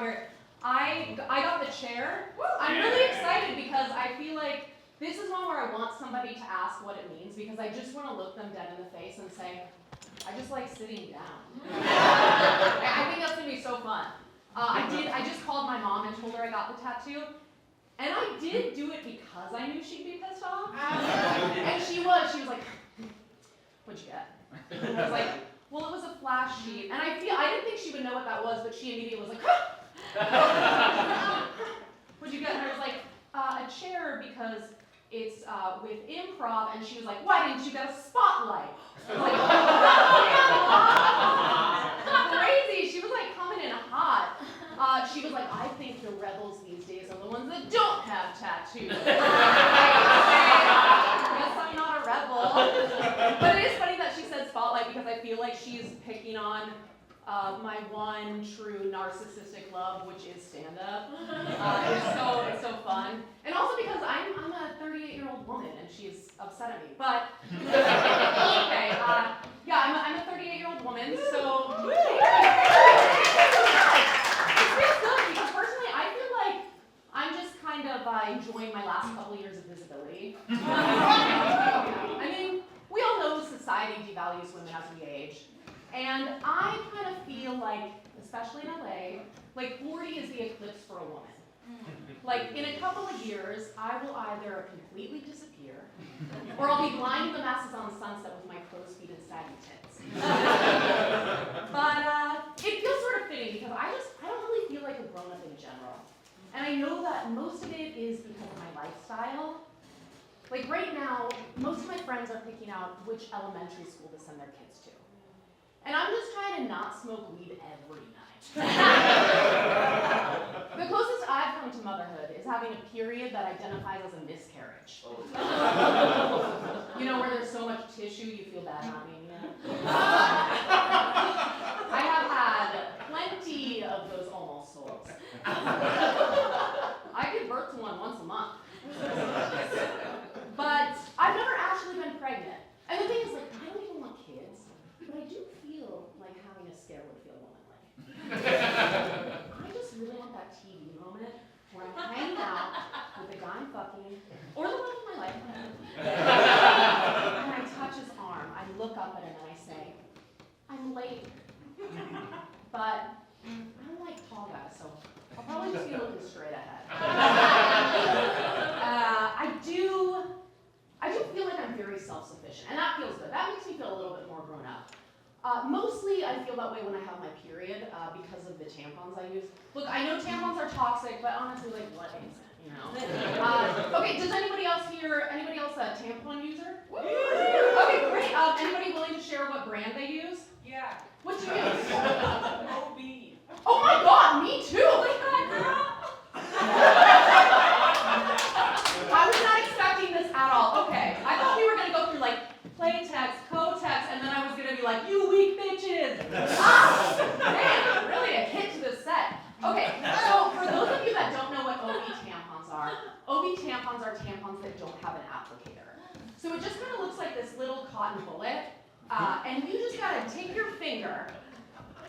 where I got the chair. I'm really excited because I feel like this is one where I want somebody to ask what it means because I just want to look them dead in the face and say, I just like sitting down. I think that's going to be so fun. I just called my mom and told her I got the tattoo. And I did do it because I knew she'd be pissed off. And she was like, what'd you get? And I was like, well, it was a flash sheet. And I didn't think she would know what that was, but she immediately was like, what'd you get? And I was like, a chair because it's with Improv. And she was like, why didn't you get a spotlight? I was like, crazy. She was like coming in hot. She was like, I think the rebels these days are the ones that don't have tattoos. I guess I'm not a rebel. But it is funny that she said spotlight because I feel like she's picking on my one true narcissistic love, which is stand-up. It's so fun. And also because I'm a 38-year-old woman and she's upset at me. But okay, yeah, I'm a 38-year-old woman, so it feels good because personally I feel like I'm just kind of enjoying my last couple of years of visibility. I mean, we all know society devalues women as we age. And I kind of feel like, especially in LA, like 40 is the eclipse for a woman. Like in a couple of years, I will either completely disappear, or I'll be blinding the masses on Sunset with my crow's feet and saggy tits. But it feels sort of fitting because I don't really feel like a grown-up in general. And I know that most of it is because of my lifestyle. Like right now, most of my friends are picking out which elementary school to send their kids to. And I'm just trying to not smoke weed every night. The closest I've come to motherhood is having a period that identifies as a miscarriage. You know, where there's so much tissue, you feel bad not being in it. I have had plenty of those almost souls. I give birth to one once a month. But I've never actually been pregnant. And the thing is, like, I don't even want kids, but I do feel like having a scare would feel womanlike. I just really want that TV moment where I'm hanging out with the guy I'm fucking, or the love of my life, and I touch his arm, I look up at him and I say, I'm late, but I don't like tall guys, so I'll probably just be looking straight ahead. I do feel like I'm very self-sufficient, and that feels good. That makes me feel a little bit more grown up. Mostly, I feel that way when I have my period because of the tampons I use. Look, I know tampons are toxic, but honestly, like, what is it, you know? Okay, does anybody else a tampon user? Okay, great. Anybody willing to share what brand they use? Yeah. What do you use? OB. Oh my God, me too! I was not expecting this at all. Okay, I thought we were going to go through like playtext, co-text, and then I was going to be like, you weak bitches! Man, really a hit to the set. Okay, so for those of you that don't know what OB tampons are tampons that don't have an applicator. So it just kind of looks like this little cotton bullet, and you just got to take your finger,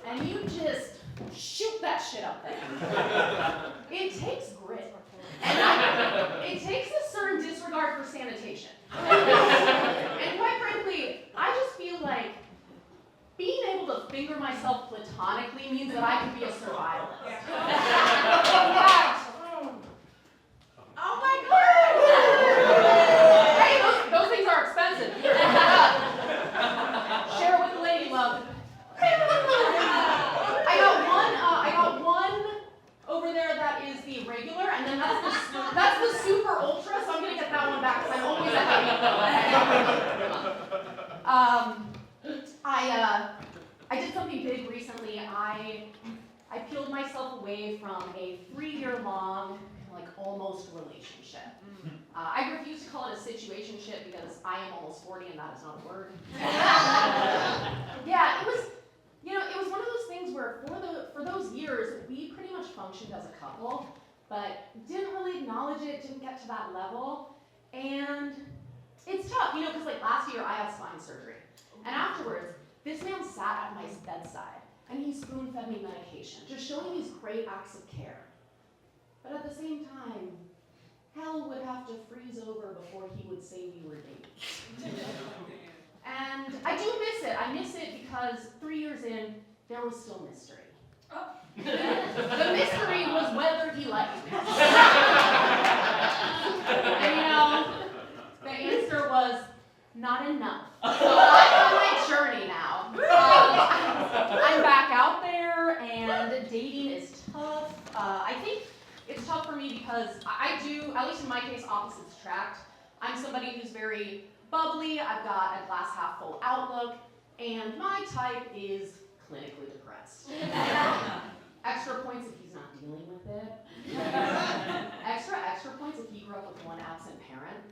and you just shoot that shit up there. It takes grit. And it takes a certain disregard for sanitation. And quite frankly, I just feel like being able to finger myself platonically means that I can be a survivalist. Oh my God! Hey, those things are expensive. Share it with the lady love. I got one over there that is the regular, and then that's the super ultra, so I'm gonna get that one back because I'm always at that. I did something big recently. I peeled myself away from a 3-year-long, like almost relationship. I refuse to call it a situationship because I am almost 40 and that is not a word. Yeah, it was one of those things where for those years, we pretty much functioned as a couple, but didn't really acknowledge it, didn't get to that level, and it's tough, because like last year I had spine surgery, and afterwards, this man sat at my bedside, and he spoon-fed me medication, just showing these great acts of care. But at the same time, hell would have to freeze over before he would say we were dating. And I do miss it. I miss it because 3 years in, there was still mystery. Oh. The mystery was whether he liked me. And you know, the answer was not enough. So I'm on my journey now. I'm back out there, and dating is tough. I think it's tough for me because I do, at least in my case, opposites attract. I'm somebody who's very bubbly. I've got a glass half full outlook, and my type is clinically depressed. Extra points if he's not dealing with it. Extra points if he grew up with one absent parent.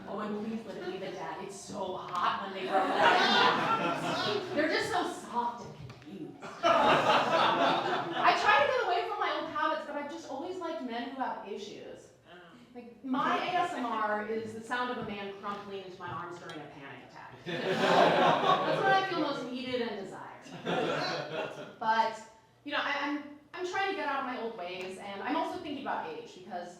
Oh, and please let it be the dad. It's so hot when they grow up. They're just so soft and confused. I try to get away from my old habits, but I've just always liked men who have issues. Like, my ASMR is the sound of a man crumpling into my arms during a panic attack. That's when I feel most needed and desired. But, you know, I'm trying to get out of my old ways, and I'm also thinking about age, because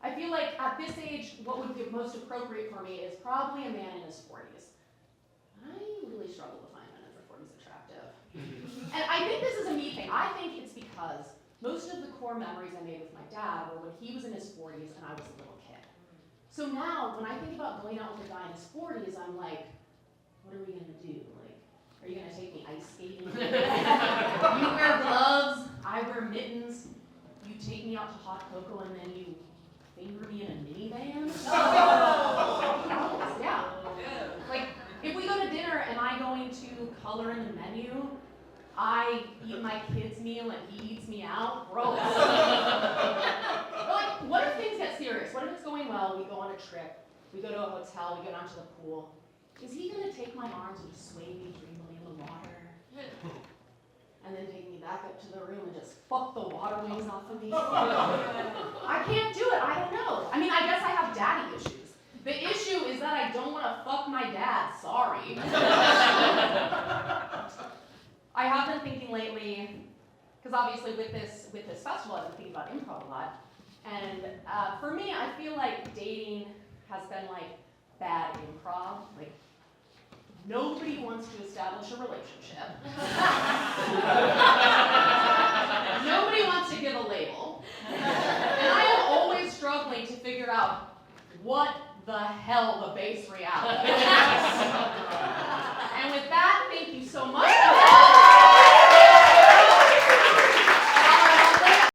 I feel like at this age, what would be most appropriate for me is probably a man in his 40s. I really struggle to find men in their 40s attractive. And I think this is a me thing. I think it's because most of the core memories I made with my dad were when he was in his 40s and I was a little kid. So now, when I think about going out with a guy in his 40s, I'm like, what are we gonna do? Like, are you gonna take me ice skating? You wear gloves, I wear mittens, you take me out to hot cocoa, and then you finger me in a minivan? Yeah. Like, if we go to dinner, am I going to color in the menu? I eat my kid's meal and he eats me out? Gross. But like, what if things get serious? What if it's going well, we go on a trip, we go to a hotel, we go down to the pool. Is he gonna take my arms and just sway me dreamily in the water? And then take me back up to the room and just fuck the water wings off of me? I can't do it, I don't know. I mean, I guess I have daddy issues. The issue is that I don't wanna fuck my dad, sorry. I have been thinking lately, because obviously with this festival I've been thinking about improv a lot, and for me I feel like dating has been like bad improv. Like, nobody wants to establish a relationship. Nobody wants to give a label. And I am always struggling to figure out what the hell the base reality